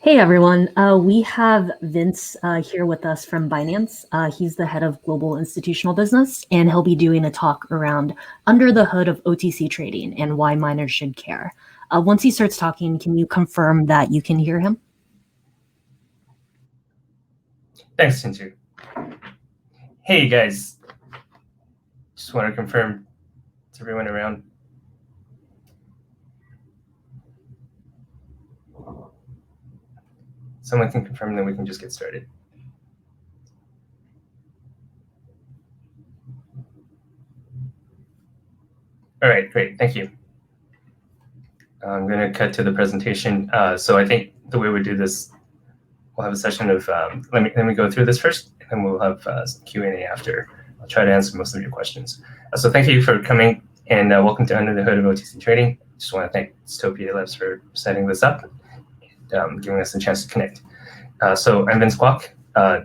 Hey everyone, we have Vince here with us from Binance. He's the head of global institutional business, and he'll be doing a talk around under the hood of OTC trading and why miners should care. Once he starts talking, can you confirm that you can hear him? Thanks, Tintu. Hey guys, just want to confirm, is everyone around? Someone can confirm, then we can just get started. All right, great, thank you. I'm going to cut to the presentation. So I think the way we do this, we'll have a session of, let me go through this first, and then we'll have some Q&A after. I'll try to answer most of your questions. So thank you for coming, and welcome to Under the Hood of OTC Trading. Just want to thank Stopia Labs for setting this up and giving us a chance to connect. So I'm Vince Kwok.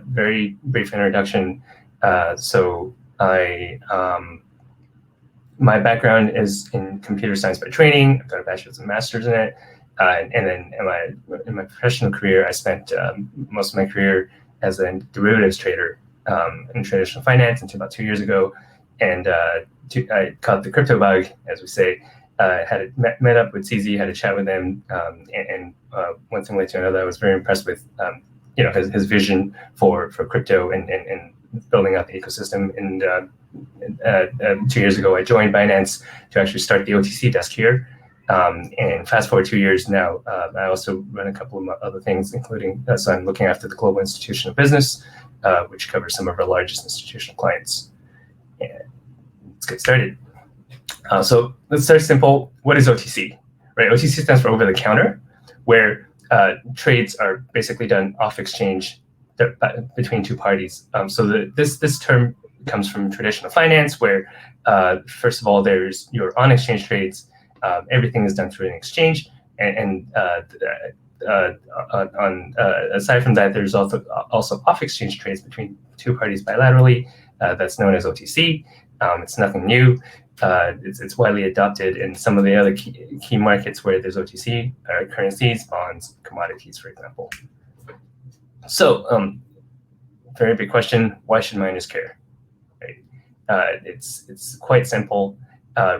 Very brief introduction. My background is in computer science by training. I've got a bachelor's and master's in it. And then in my professional career, I spent most of my career as a derivatives trader in traditional finance until about 2 years ago. And I caught the crypto bug, as we say. Met up with CZ, had a chat with him, and one thing led to another. I was very impressed with his vision for crypto and building out the ecosystem. And 2 years ago, I joined Binance to actually start the OTC desk here. And fast forward 2 years now, I also run a couple of other things, including, so I'm looking after the global institutional business, which covers some of our largest institutional clients. And let's get started. So let's start simple. What is OTC? Right? OTC stands for over the counter, where trades are basically done off exchange between two parties. So this term comes from traditional finance, where first of all, there's your on-exchange trades. Everything is done through an exchange, and aside from that, there's also off-exchange trades between two parties bilaterally. That's known as OTC. It's nothing new. It's widely adopted in some of the other key markets where there's OTC, currencies, bonds, commodities, for example. So, very big question: why should miners care? Right? It's quite simple.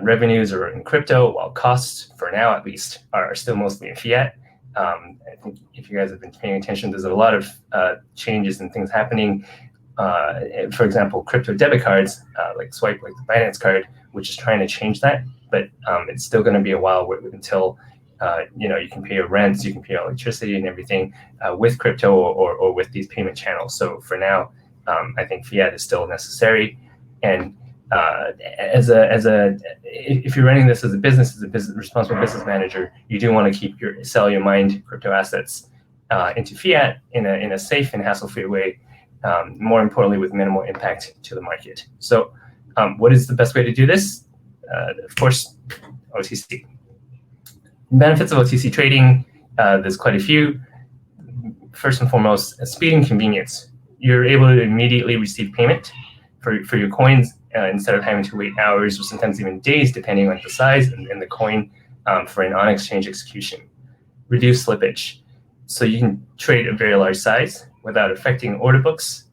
Revenues are in crypto, while costs, for now at least, are still mostly in fiat. I think if you guys have been paying attention, there's a lot of changes and things happening. For example, crypto debit cards, like Swipe, like the Binance card, which is trying to change that, but it's still going to be a while until you can pay your rents, you can pay your electricity and everything with crypto or with these payment channels. So for now, I think fiat is still necessary. And if you're running this as a responsible business manager, you do want to sell your mined crypto assets into fiat in a safe and hassle-free way. More importantly, with minimal impact to the market. So what is the best way to do this? Of course, OTC. Benefits of OTC trading, there's quite a few. First and foremost, speed and convenience. You're able to immediately receive payment for your coins instead of having to wait hours or sometimes even days, depending on the size and the coin for an on-exchange execution. Reduce slippage. So you can trade a very large size without affecting order books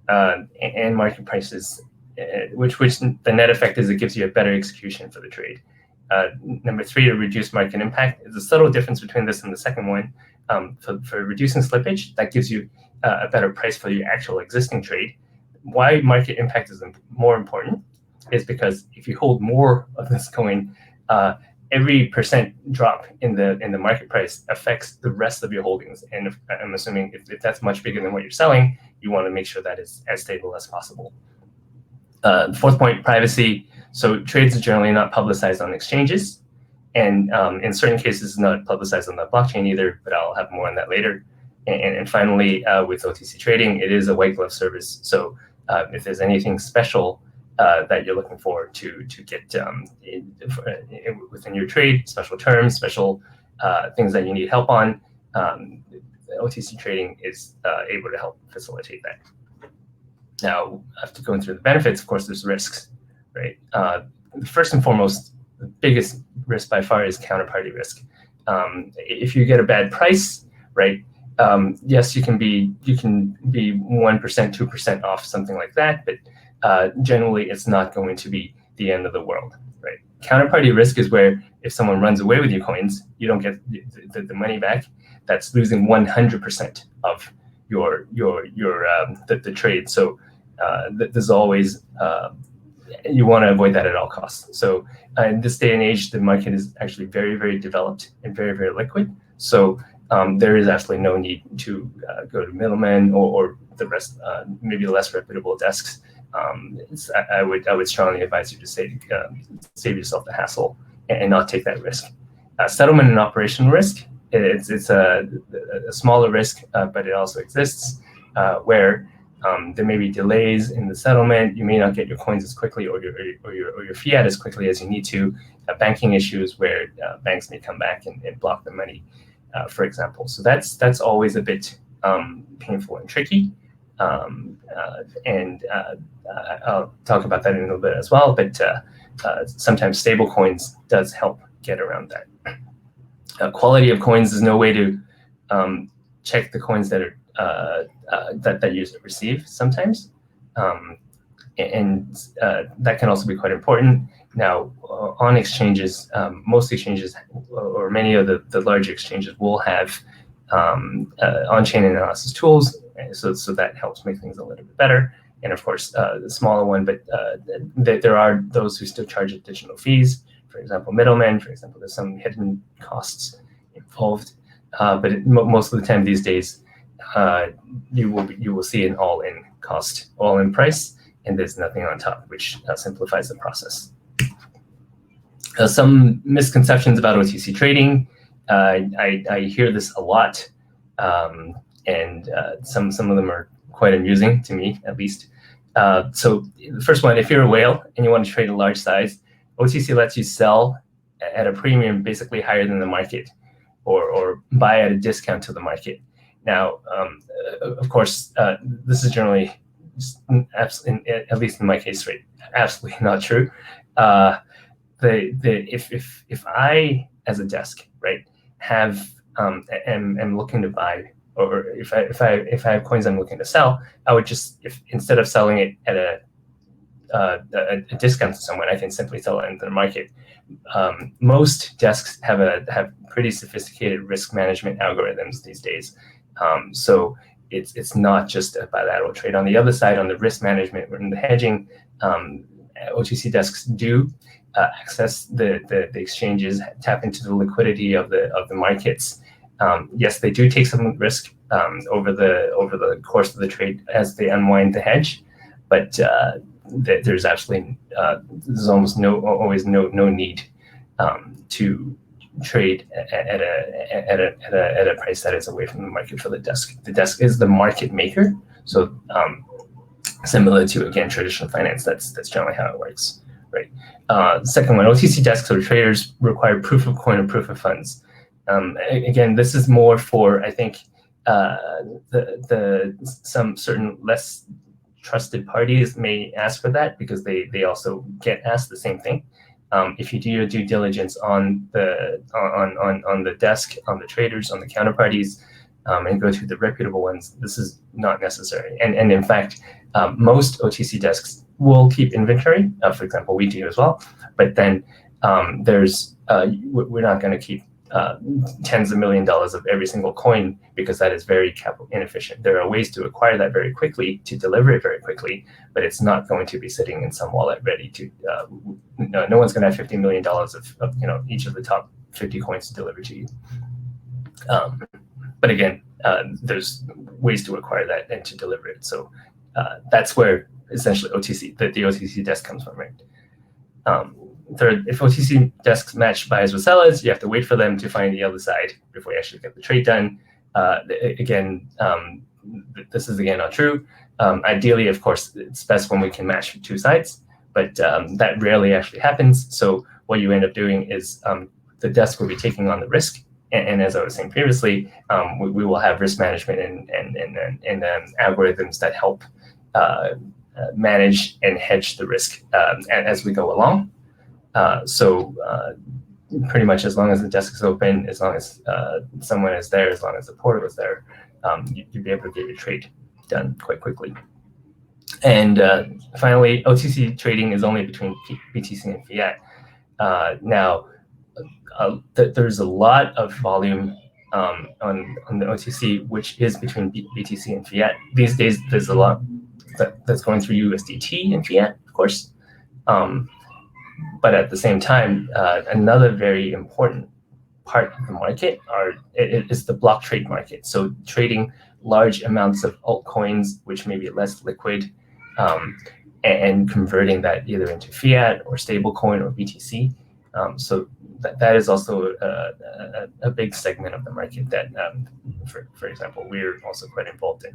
and market prices, which the net effect is it gives you a better execution for the trade. Number three, to reduce market impact. There's a subtle difference between this and the second one. For reducing slippage, that gives you a better price for your actual existing trade. Why market impact is more important is because if you hold more of this coin, every percent drop in the market price affects the rest of your holdings. And I'm assuming if that's much bigger than what you're selling, you want to make sure that is as stable as possible. Fourth point, privacy. So trades are generally not publicized on exchanges, and in certain cases not publicized on the blockchain either, but I'll have more on that later. And finally, with OTC trading, it is a white glove service. So if there's anything special that you're looking for to get within your trade, special terms, special things that you need help on, OTC trading is able to help facilitate that. Now, after going through the benefits, of course, there's risks, right? First and foremost, the biggest risk by far is counterparty risk. If you get a bad price, right, yes, you can be 1%, 2% off, something like that, but generally it's not going to be the end of the world, right? Counterparty risk is where if someone runs away with your coins, you don't get the money back. That's losing 100% of the trade. So there's always you want to avoid that at all costs. So in this day and age, the market is actually very, very developed and very, very liquid. So there is absolutely no need to go to middlemen or the rest, maybe less reputable desks. I would strongly advise you to save yourself the hassle and not take that risk. Settlement and operational risk, it's a smaller risk, but it also exists where there may be delays in the settlement. You may not get your coins as quickly or your fiat as quickly as you need to. Banking issues where banks may come back and block the money, for example. So that's always a bit painful and tricky. And I'll talk about that in a little bit as well. But sometimes stable coins does help get around that. Quality of coins, there's no way to check the coins that are that users receive sometimes, and that can also be quite important. Now, on exchanges, most exchanges or many of the large exchanges will have on-chain analysis tools, so that helps make things a little bit better. And of course, the smaller one, but there are those who still charge additional fees. For example, middlemen. For example, there's some hidden costs involved, but most of the time these days, you will see an all-in cost, all-in price, and there's nothing on top, which simplifies the process. Some misconceptions about OTC trading. I hear this a lot, and some of them are quite amusing to me, at least. So the first one, if you're a whale and you want to trade a large size, OTC lets you sell at a premium basically higher than the market, or buy at a discount to the market. Now, of course, this is generally, at least in my case, right, absolutely not true. If I, as a desk, right, am looking to buy, or if I have coins I'm looking to sell, I would just, instead of selling it at a discount to someone, I can simply sell it into the market. Most desks have pretty sophisticated risk management algorithms these days. So it's not just a bilateral trade. On the other side, on the risk management and the hedging, OTC desks do access the exchanges, tap into the liquidity of the markets. Yes, they do take some risk over the course of the trade as they unwind the hedge, but there's absolutely there's almost always no need to trade at a price that is away from the market for the desk. The desk is the market maker, so similar to, again, traditional finance, that's generally how it works, right? Second one, OTC desks or traders require proof of coin or proof of funds. Again, this is more for, I think, some certain less trusted parties may ask for that because they also get asked the same thing. If you do your due diligence on the desk, on the traders, on the counterparties, and go to the reputable ones, this is not necessary. And in fact, most OTC desks will keep inventory. For example, we do as well. But then we're not going to keep tens of $millions of every single coin because that is very capital inefficient. There are ways to acquire that very quickly, to deliver it very quickly, but it's not going to be sitting in some wallet ready to. No one's going to have $50 million of each of the top 50 coins to deliver to you. But again, there's ways to acquire that and to deliver it. So that's where essentially OTC, the OTC desk comes from, right? Third, if OTC desks match buyers with sellers, you have to wait for them to find the other side before you actually get the trade done. Again, this is again not true. Ideally, of course, it's best when we can match two sides, but that rarely actually happens. So what you end up doing is the desk will be taking on the risk. And as I was saying previously, we will have risk management and algorithms that help manage and hedge the risk as we go along. So pretty much as long as the desk is open, as long as someone is there, as long as the portal is there, you'd be able to get your trade done quite quickly. And finally, OTC trading is only between BTC and Fiat. Now, there's a lot of volume on the OTC, which is between BTC and Fiat. These days, there's a lot that's going through USDT and Fiat, of course. But at the same time, another very important part of the market is the block trade market. So trading large amounts of altcoins, which may be less liquid, and converting that either into Fiat or stablecoin or BTC. So that is also a big segment of the market that, for example, we're also quite involved in.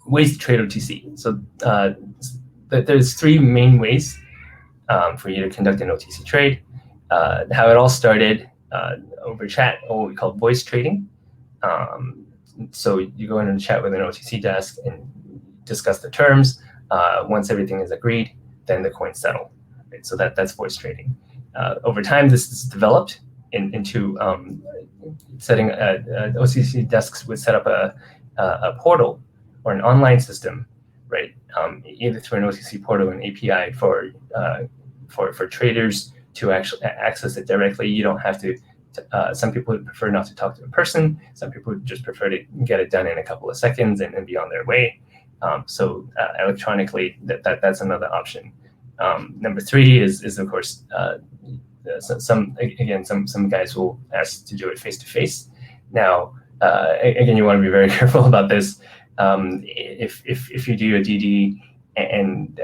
Ways to trade OTC. So there's three main ways for you to conduct an OTC trade. How it all started over chat, or what we call voice trading. So you go in and chat with an OTC desk and discuss the terms. Once everything is agreed, then the coins settle. Right? So that's voice trading. Over time, this is developed into setting OTC desks would set up a portal or an online system, right? Either through an OTC portal or an API for traders to actually access it directly. You don't have to. Some people would prefer not to talk to a person. Some people would just prefer to get it done in a couple of seconds and be on their way. So electronically, that's another option. Number three is of course some guys will ask to do it face to face. Now again, you want to be very careful about this. If you do a DD and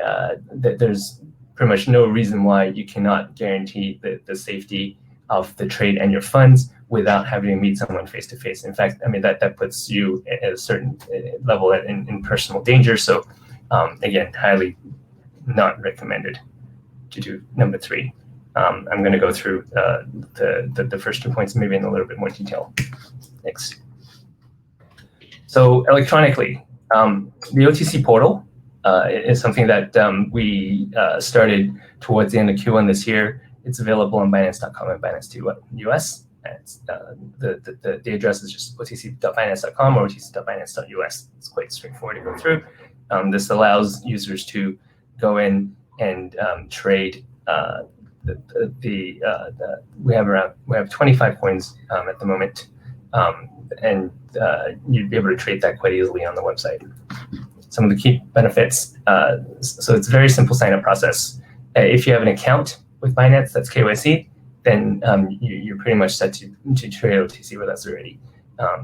there's pretty much no reason why you cannot guarantee the safety of the trade and your funds without having to meet someone face to face. In fact, I mean that puts you at a certain level in personal danger. So again, highly not recommended to do number three. I'm going to go through the first 2 points maybe in a little bit more detail. Next. So electronically, the OTC portal is something that we started towards the end of Q1 this year. It's available on Binance.com and Binance.us. The address is just otc.binance.com or otc.binance.us. It's quite straightforward to go through. This allows users to go in and trade. We have 25 coins at the moment, and you'd be able to trade that quite easily on the website. Some of the key benefits. So it's a very simple sign-up process. If you have an account with Binance, that's KYC, then you're pretty much set to trade OTC with us already.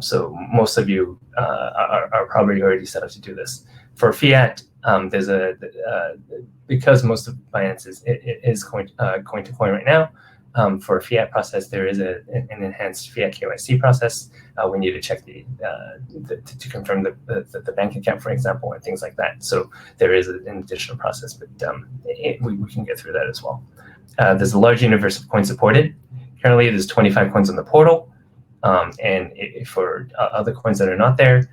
So most of you are probably already set up to do this. For Fiat, there's because most of Binance is coin to coin right now. For a Fiat process, there is an enhanced Fiat KYC process. We need to check to confirm the bank account, for example, and things like that. So there is an additional process, but we can get through that as well. There's a large universe of coins supported. Currently, there's 25 coins on the portal, and for other coins that are not there,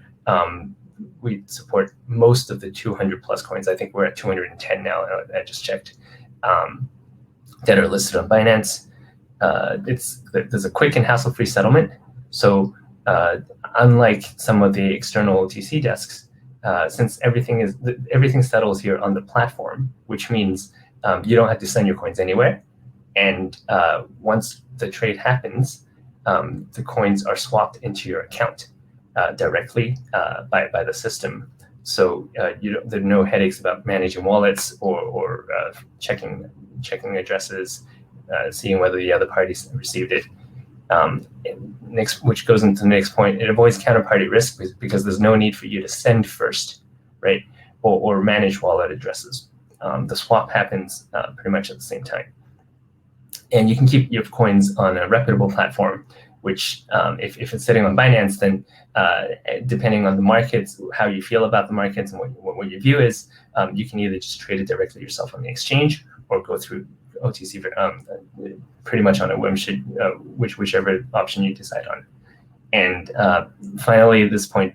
we support most of the 200 plus coins. I think we're at 210 now. I just checked, that are listed on Binance. There's a quick and hassle-free settlement. So unlike some of the external OTC desks, since everything settles here on the platform, which means you don't have to send your coins anywhere. And once the trade happens, the coins are swapped into your account directly by the system. So there are no headaches about managing wallets or checking addresses, seeing whether the other parties received it. Which goes into the next point. It avoids counterparty risk because there's no need for you to send first, right, or manage wallet addresses. The swap happens pretty much at the same time. And you can keep your coins on a reputable platform, which if it's sitting on Binance, then depending on the markets, how you feel about the markets and what your view is, you can either just trade it directly yourself on the exchange or go through OTC pretty much on a whim, whichever option you decide on. And finally, this point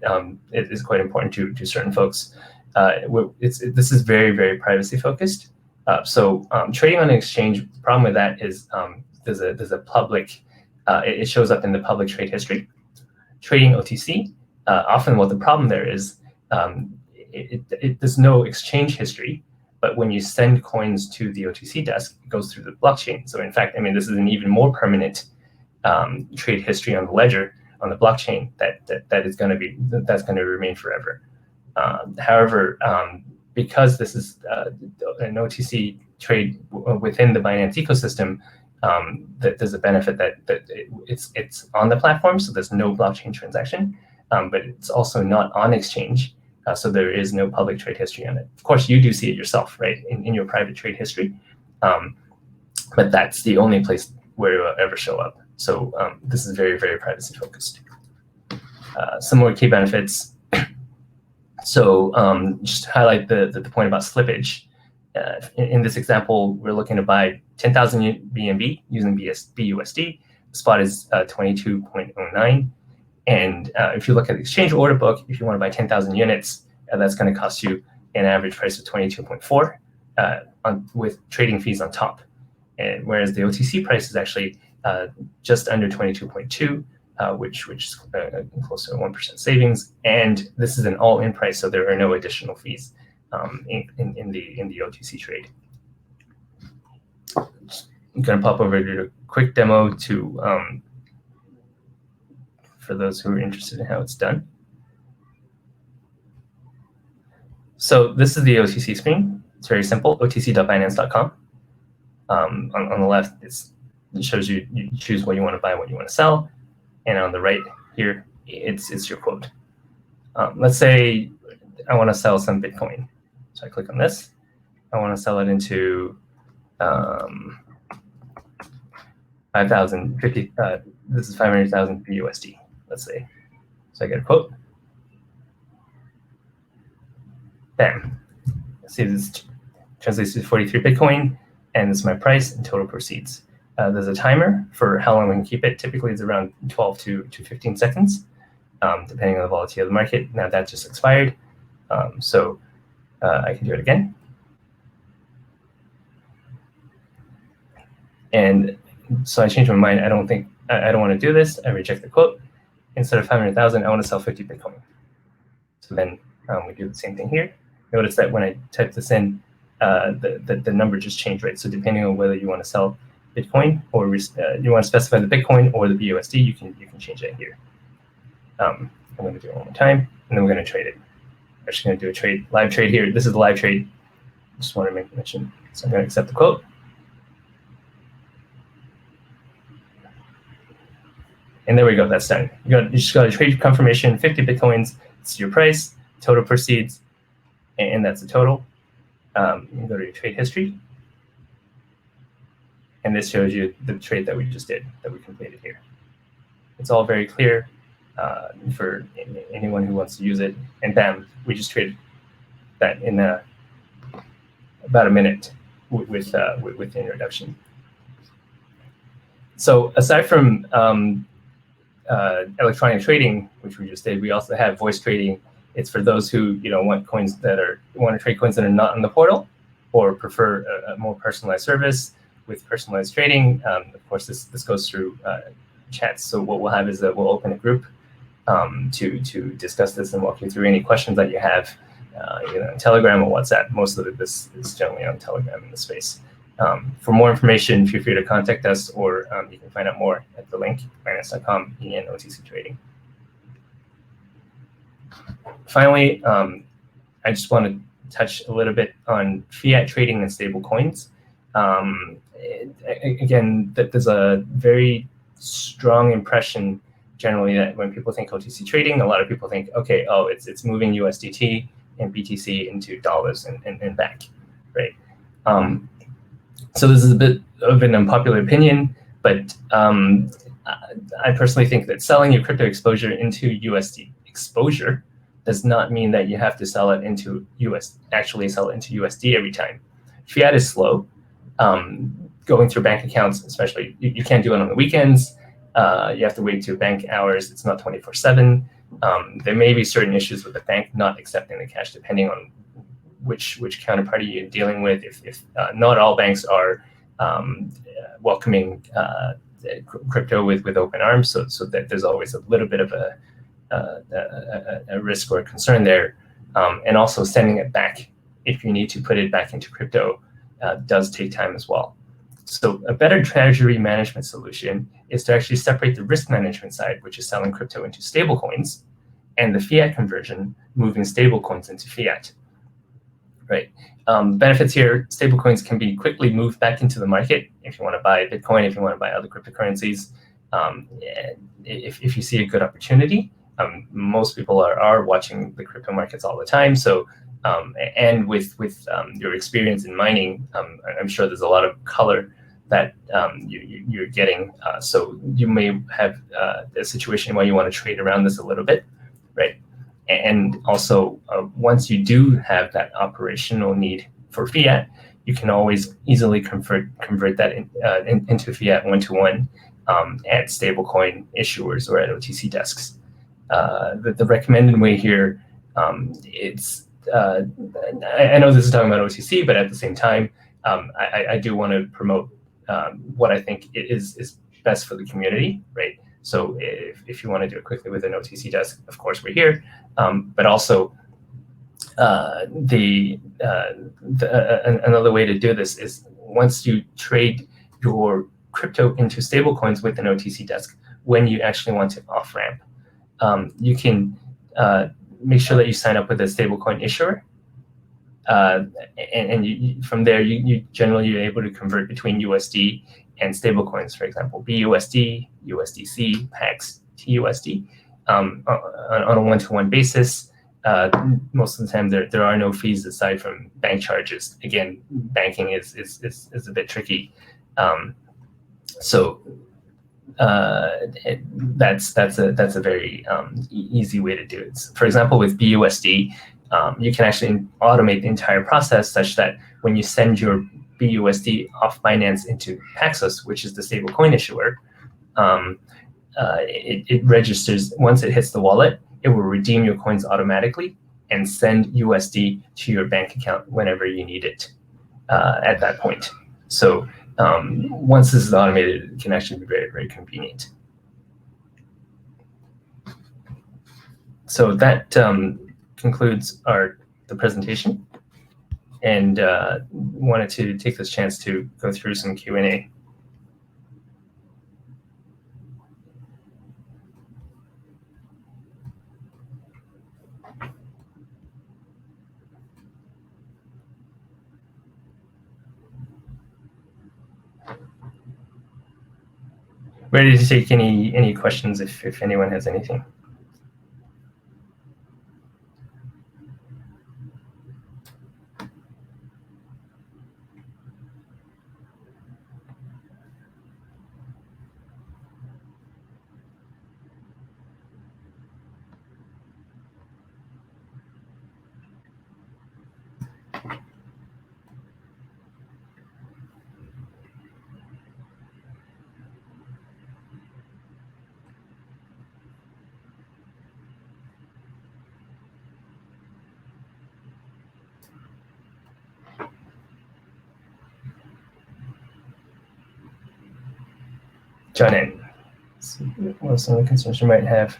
it is quite important to certain folks. This is very, very privacy focused. So trading on an exchange, the problem with that is there's a public, it shows up in the public trade history. trading OTC, often what the problem there is, there's no exchange history, but when you send coins to the OTC desk, it goes through the blockchain. So in fact, I mean, this is an even more permanent trade history on the ledger, on the blockchain, that's going to remain forever. However, because this is an OTC trade within the Binance ecosystem, that there's a benefit that it's on the platform, so there's no blockchain transaction, but it's also not on exchange, so there is no public trade history on it. Of course, you do see it yourself, right, in your private trade history, but that's the only place where it will ever show up. So this is very, very privacy focused. Some more key benefits. So just to highlight the point about slippage. In this example, we're looking to buy 10,000 BNB using BUSD. The spot is 22.09. And if you look at the exchange order book, if you want to buy 10,000 units, that's going to cost you an average price of 22.4 with trading fees on top. And whereas the OTC price is actually just under 22.2, which is close to a 1% savings. And this is an all-in price, so there are no additional fees in the OTC trade. I'm going to pop over to a quick demo for those who are interested in how it's done. So this is the OTC screen. It's very simple, otc.binance.com. On the left, it shows you choose what you want to buy, what you want to sell. And on the right here, it's your quote. Let's say I want to sell some Bitcoin. So I click on this. I want to sell it into 5,050. This is 500,000 BUSD, let's say. So I get a quote. Bam. See, this translates to 43 Bitcoin, and this is my price and total proceeds. There's a timer for how long we can keep it. Typically, it's around 12 to 15 seconds, depending on the volatility of the market. Now that just expired, so I can do it again. And so I changed my mind. I don't want to do this. I reject the quote. Instead of 500,000, I want to sell 50 Bitcoin. So then we do the same thing here. Notice that when I type this in, the number just changed, right? So depending on whether you want to sell Bitcoin or you want to specify the Bitcoin or the BUSD, you can change that here. I'm going to do it one more time, and then we're going to trade it. I'm just going to do a live trade here. This is the live trade. Just want to make mention. So I'm going to accept the quote. And there we go. That's done. You just got a trade confirmation, 50 Bitcoins. It's your price, total proceeds, and that's the total. You can go to your trade history. And this shows you the trade that we just did, that we completed here. It's all very clear for anyone who wants to use it. And bam, we just traded that in about a minute with the introduction. So aside from electronic trading, which we just did, we also have voice trading. It's for those who want to trade coins that are not on the portal, or prefer a more personalized service with personalized trading. Of course, this goes through chats. So what we'll have is that we'll open a group to discuss this and walk you through any questions that you have, on Telegram or WhatsApp. Most of this is generally on Telegram in the space. For more information, feel free to contact us, or you can find out more at the link, binance.com, EN OTC trading. Finally, I just want to touch a little bit on fiat trading and stable coins. Again, there's a very strong impression generally that when people think OTC trading, a lot of people think, okay, it's moving USDT and BTC into dollars and back, right? So this is a bit of an unpopular opinion, but I personally think that selling your crypto exposure into USD exposure does not mean that you have to sell it into USD every time. Fiat is slow. Going through bank accounts, especially, you can't do it on the weekends. You have to wait to bank hours. It's not 24/7. There may be certain issues with the bank not accepting the cash, depending on which counterparty you're dealing with. If not all banks are welcoming crypto with open arms, so that there's always a little bit of a risk or a concern there, and also sending it back if you need to put it back into crypto does take time as well. So a better treasury management solution is to actually separate the risk management side, which is selling crypto into stablecoins, and the fiat conversion, moving stablecoins into fiat. Right. Benefits here: stablecoins can be quickly moved back into the market if you want to buy Bitcoin, if you want to buy other cryptocurrencies. If you see a good opportunity, most people are watching the crypto markets all the time. So, and with your experience in mining, I'm sure there's a lot of color that you're getting. So you may have a situation where you want to trade around this a little bit, right? And also, once you do have that operational need for fiat, you can always easily convert that into fiat one-to-one at stablecoin issuers or at OTC desks. The recommended way here, I know this is talking about OTC, but at the same time, I do want to promote what I think is best for the community, right? So if you want to do it quickly with an OTC desk, of course we're here. But also, another way to do this is once you trade your crypto into stablecoins with an OTC desk, when you actually want to off ramp, you can make sure that you sign up with a stablecoin issuer, and from there you generally are able to convert between USD and stablecoins, for example, BUSD, USDC, PAX, TUSD, on a one-to-one basis. Most of the time, there are no fees aside from bank charges. Again, banking is a bit tricky, so that's a very easy way to do it. For example, with BUSD, you can actually automate the entire process such that when you send your BUSD off Binance into Paxos, which is the stablecoin issuer, it registers. Once it hits the wallet, it will redeem your coins automatically and send USD to your bank account whenever you need it at that point. So once this is automated, it can actually be very, very convenient. So that concludes the presentation, and wanted to take this chance to go through some Q&A. Ready to take any questions if anyone has anything. John N. What are some of the concerns you might have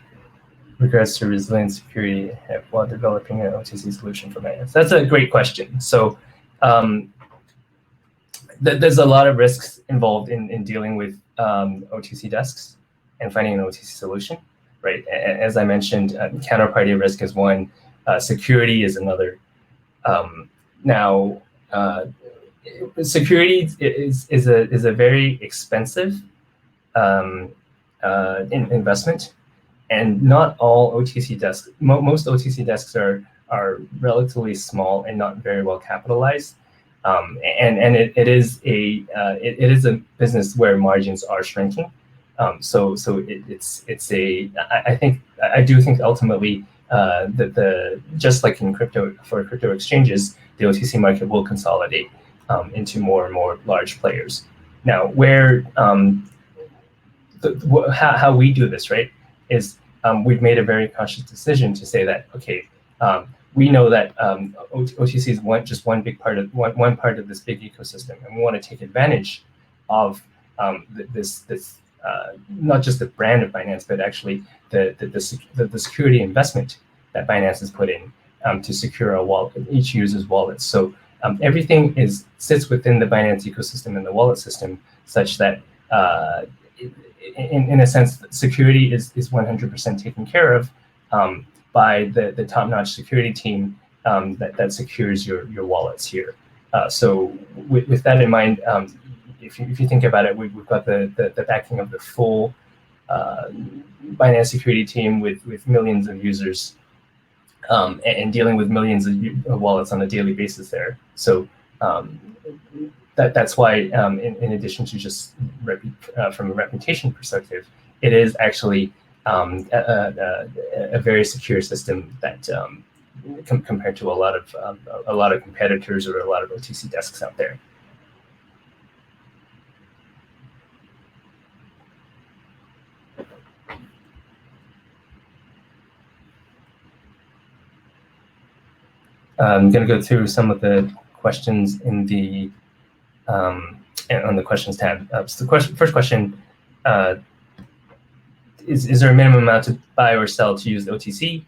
regards to resilience security while developing an OTC solution for Binance? That's a great question. So there's a lot of risks involved in dealing with OTC desks and finding an OTC solution, right? As I mentioned, counterparty risk is one, security is another. Now, security is a very expensive investment, and not all OTC desks. Most OTC desks are relatively small and not very well capitalized, and it is a business where margins are shrinking. So I do think ultimately just like in crypto, for crypto exchanges, the OTC market will consolidate into more and more large players. Now, where how we do this, right, is we've made a very conscious decision to say that, okay, we know that OTC is just one big part of one part of this big ecosystem, and we want to take advantage of this not just the brand of Binance, but actually the security investment that Binance has put in to secure a wallet, each user's wallet. So everything sits within the Binance ecosystem and the wallet system, such that in a sense, security is 100% taken care of by the top-notch security team that secures your wallets here. So with that in mind, if you think about it, we've got the backing of the full Binance security team with millions of users and dealing with millions of wallets on a daily basis there. So that's why, in addition to just from a reputation perspective, it is actually a very secure system that compared to a lot of competitors or a lot of OTC desks out there. I'm going to go through some of the questions in the on the questions tab. So the first question, is there a minimum amount to buy or sell to use the OTC?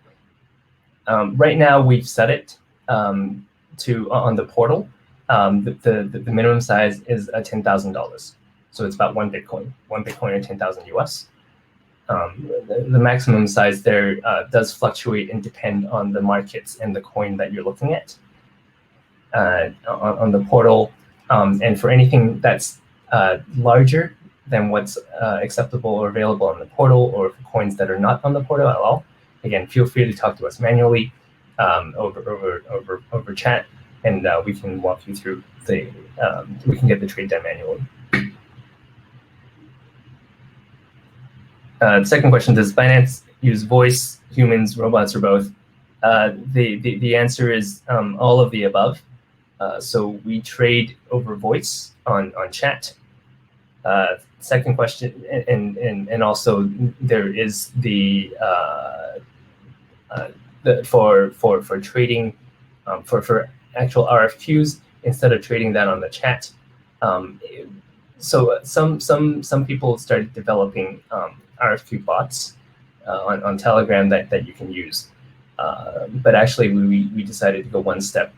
Right now, we've set it on the portal. The minimum size is $10,000. So it's about one Bitcoin or 10,000 US. The maximum size there does fluctuate and depend on the markets and the coin that you're looking at on the portal. And for anything that's larger than what's acceptable or available on the portal, or for coins that are not on the portal at all, again, feel free to talk to us manually over chat, and we can walk you through we can get the trade done manually. The second question, does Binance use voice, humans, robots, or both? The answer is all of the above. So we trade over voice on chat. Second question, and also there is for trading for actual RFQs, instead of trading that on the chat. So some people started developing RFQ bots on Telegram that you can use, but actually we decided to go one step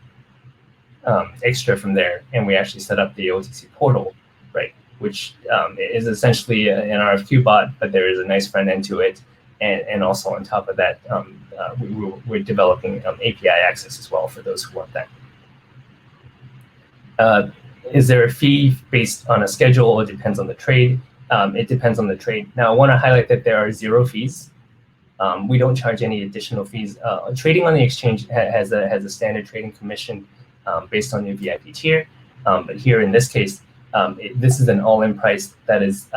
extra from there, and we actually set up the OTC portal, right, which is essentially an RFQ bot, but there is a nice front end to it, and also on top of that, we're developing API access as well for those who want that. Is there a fee based on a schedule, or depends on the trade? It depends on the trade. Now, I want to highlight that there are 0 fees. We don't charge any additional fees. Trading on the exchange has a standard trading commission based on your VIP tier. But here in this case, this is an all-in price that is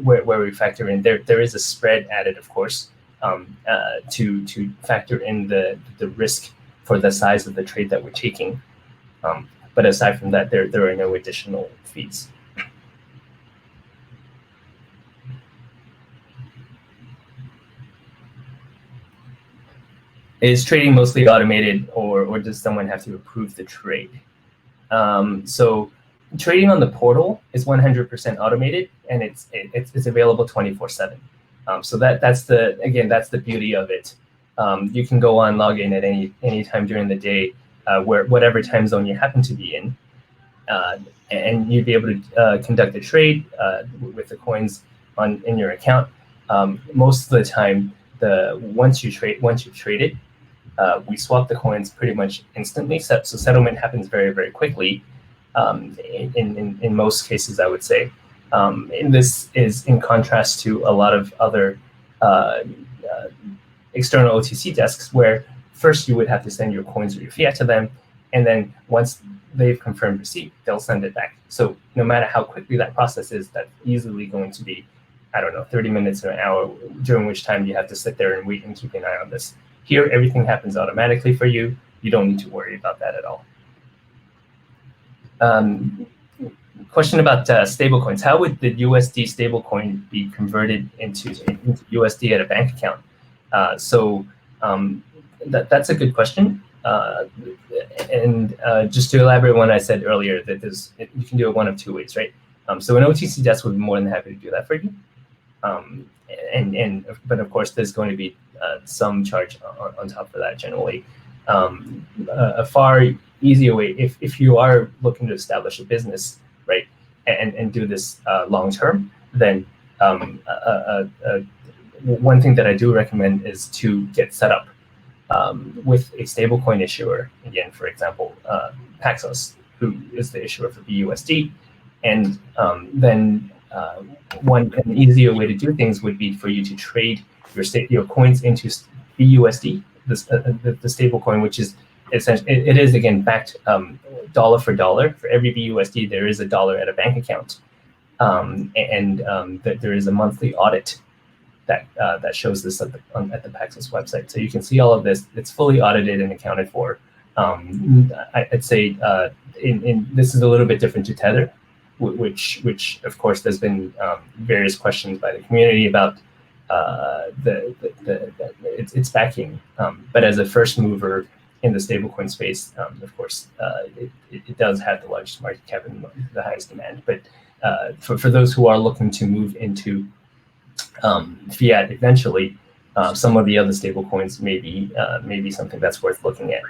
where we factor in. There is a spread added, of course, to factor in the risk for the size of the trade that we're taking. But aside from that, there are no additional fees. Is trading mostly automated, or does someone have to approve the trade? So trading on the portal is 100% automated, and it's available 24/7. So that's the beauty of it. You can go on, log in at any time during the day, whatever time zone you happen to be in, and you'd be able to conduct a trade with the coins in your account. Most of the time, once you've traded, we swap the coins pretty much instantly. So settlement happens very, very quickly. In most cases, I would say. And this is in contrast to a lot of other external OTC desks, where first you would have to send your coins or your fiat to them, and then once they've confirmed receipt, they'll send it back. So no matter how quickly that process is, that's easily going to be, 30 minutes or an hour, during which time you have to sit there and wait and keep an eye on this. Here, everything happens automatically for you. You don't need to worry about that at all. Question about stablecoins. How would the USD stablecoin be converted into USD at a bank account? That's a good question. And just to elaborate on what I said earlier, that you can do it one of two ways, right? So an OTC desk would be more than happy to do that for you. But of course, there's going to be some charge on top of that generally. A far easier way, if you are looking to establish a business, right, and do this long term, then one thing that I do recommend is to get set up with a stablecoin issuer. Again, for example, Paxos, who is the issuer for BUSD, and then an easier way to do things would be for you to trade your coins into BUSD, the stable coin, which is essentially, it is again backed dollar for dollar. For every BUSD, there is $1 at a bank account, that there is a monthly audit that shows this at the Paxos website. So you can see all of this. It's fully audited and accounted for. I'd say this is a little bit different to Tether, which of course there's been various questions by the community about its backing. But as a first mover in the stablecoin space, of course, it does have the largest market cap and the highest demand. But for those who are looking to move into fiat eventually, some of the other stablecoins may be something that's worth looking at.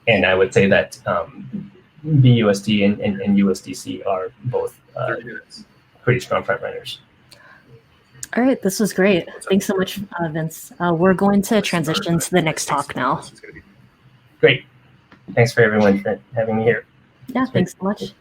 And I would say that BUSD and USDC are both pretty strong front runners. All right, this was great. Thanks so much, Vince. We're going to transition to the next talk now. Great. Thanks for everyone for having me here. Yeah, thanks so much.